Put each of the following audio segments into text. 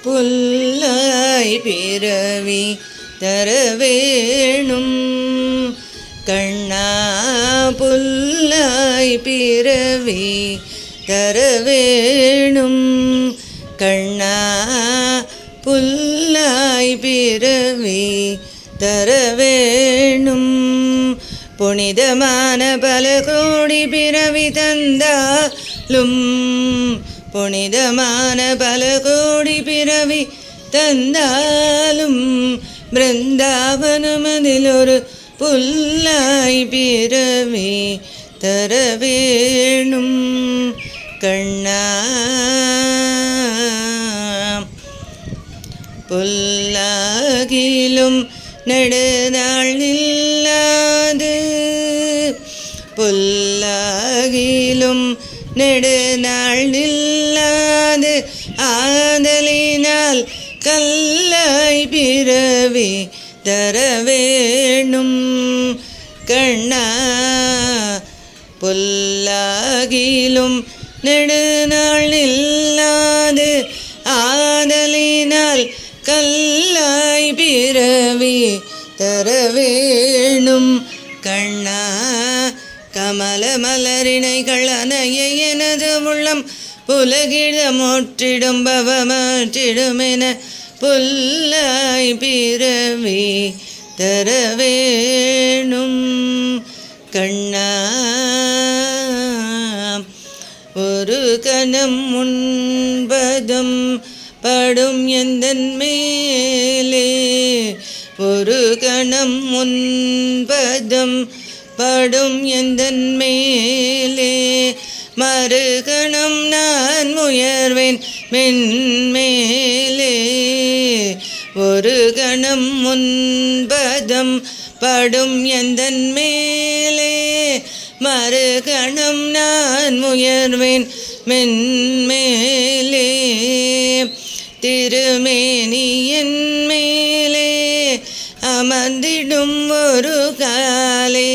புல்லாய் பிறவி தரவேணும் கண்ணா புல்லாய் பிறவி தரவேணும் கண்ணா புல்லாய் பிறவி தரவேணும் புனிதமான பல கோடி பிறவி தந்தாலும் புனிதமான பல கோடி பிறவி தந்தாலும் பிருந்தாவனம் அதில் ஒரு புல்லாய் பிறவி தரவேணும் கண்ணா புல்லாகிலும் நெடுநாள் நில்லாது புல்லாகிலும் நெடுநாள் நில்லாது ஆதலினால் கல்லாய் பிறவி தரவேணும் கண்ணா புல்லாகிலும் நெடுநாள் நில்லாது ஆதலினால் கல்லாய் பிறவி தரவேணும் கண்ணா கமல மலரினைகள் அணைய எனது உள்ளம் புலகிடமொற்றிடும் பவமற்றிடுமென புல்லாய் பிறவி தரவேணும் கண்ணா ஒரு கணம் முன்பதும் படும் எந்தன் மேலே ஒரு கணம் முன்பதும் படும் எந்தன் மேலே மறுகணம் நான் முயர்வேன் மென்மேலே ஒரு கணம் முன்பதும் படும் எந்தன் மேலே மறுகணம் நான் முயர்வேன் மென்மேலே திருமேனியன் மேலே அமர்ந்திடும் ஒரு காலே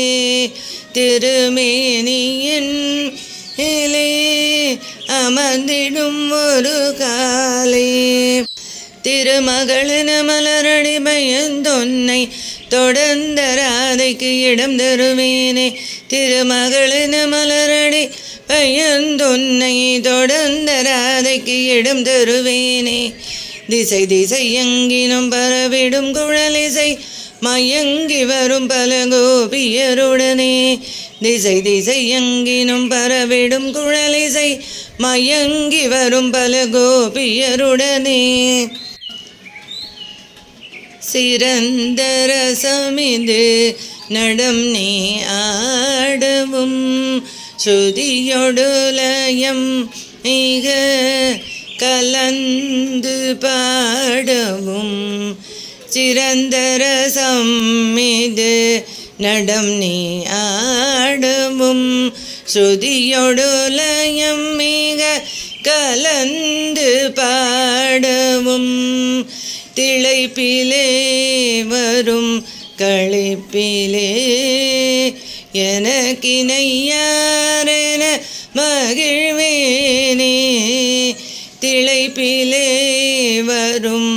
திருமேனியன் மேலே அமர்ந்திடும் ஒரு காலே திருமகளின மலரடி பயந்தொன்னை தொடர்ந்த ராதைக்கு இடம் தருவேனே திருமகளின மலரடி பயந்தொன்னை தொடர்ந்த ராதைக்கு இடம் தருவேனே திசை திசை எங்கினும் பரவிடும் குழலிசை மயங்கி வரும் பல கோபியருடனே திசை திசை எங்கினும் பரவிடும் குழலிசை மயங்கி வரும் பல கோபியருடனே சிறந்த ரசமிது நடம் நீ ஆடவும் சுதியொடு லயம் மிக கலந்து பாடவும் சிறந்த ரசம் மீது நடம் நீ ஆடவும் சுதியொடு லயம் மிக கலந்து பாடவும் திளைப்பிலே வரும் களிப்பிலே எனக்கினையாரென மகிழ்வேனே திளைப்பிலே வரும்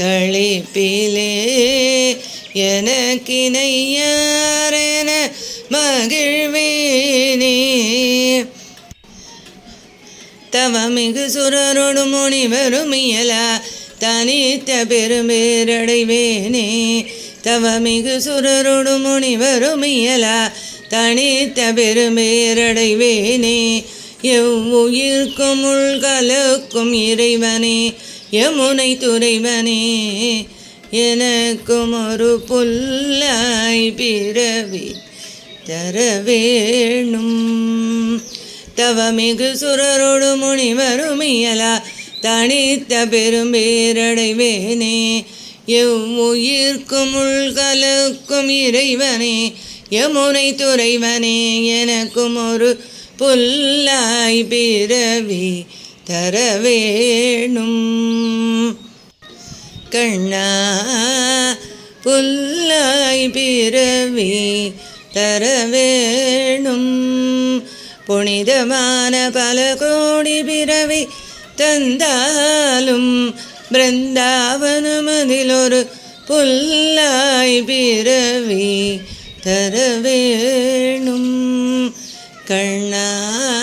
களிப்பிலே எனக்கினையாரென மகிழ்வேனே தவமிகு சுரரொடு முனிவரும் இயலா தனித்த பெரும்பேரடைவேனே தவமிகு சுரரொடு முனிவரும் இயலா தனித்த பெரும்பேரடைவேனே எவ்வுயிர்க்கும் உள்கலக்கும் இறைவனே யமுனை துறைவனே எனக்கும் ஒரு புல்லாய் பிறவி தரவேணும் தவமிகு சுரரொடு முனிவரும் இயலா தனித்த பெரும்பேரடைவேனே எவ்வுயிர்க்கும் உள்கலக்கும் இறைவனே யமுனை துறைவனே எனக்கும் ஒரு புல்லாய் பிறவி தரவேணும் கண்ணா புல்லாய் பிறவி தரவேணும் புனிதமான பல கோடி பிறவி தந்தாலும் பிருந்தாவனமதிலொரு புல்லாய் பிறவி தர வேணும் கண்ணா.